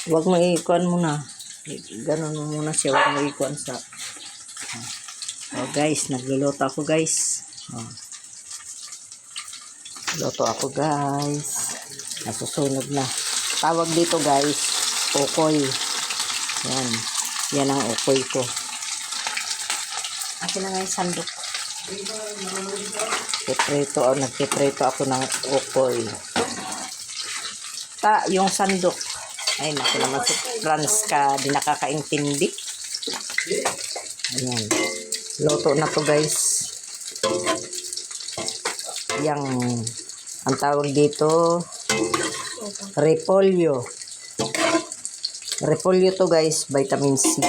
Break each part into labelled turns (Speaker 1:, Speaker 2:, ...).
Speaker 1: Huwag mo ikuan muna. Ganon mo muna siya. Huwag mo ikuan sa... Oh guys, nagluluto ako guys. Oh. Luto ako guys. Nasusunog na. Tawag dito guys, ukoy. Yan. Yan ang ukoy ko. Akin na nga yung sandok. Nagpiprito ako ng ukoy. Yung sandok. Ay, naku naman si Franz ka, di nakakaintindi. Ayan. Luto na to guys. Yang, ang tawag dito, repolyo. Repolyo to guys, vitamin C.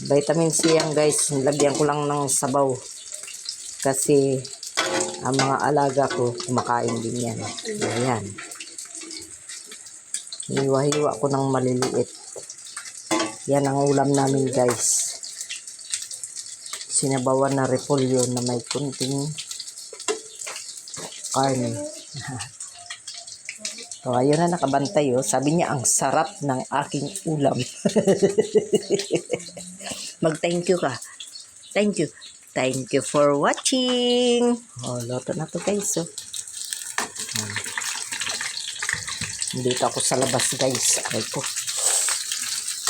Speaker 1: Vitamin C yan guys, lagyan ko lang ng sabaw. Kasi, ang mga alaga ko, kumakain din yan. Ayan. Hiwa-hiwa ko ng maliliit. Yan ang ulam namin guys. Sinabawan na repolyo na may kunting karne. So, ayun na nakabantay oh. Sabi niya, ang sarap ng aking ulam. Mag-thank you ka. Thank you. Thank you for watching. Oh, luto na to guys. Oh. Dito ako sa labas guys. Aray ko.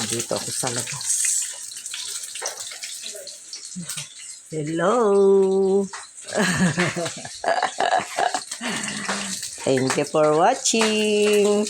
Speaker 1: Dito ako sa labas. Hello. Thank you for watching.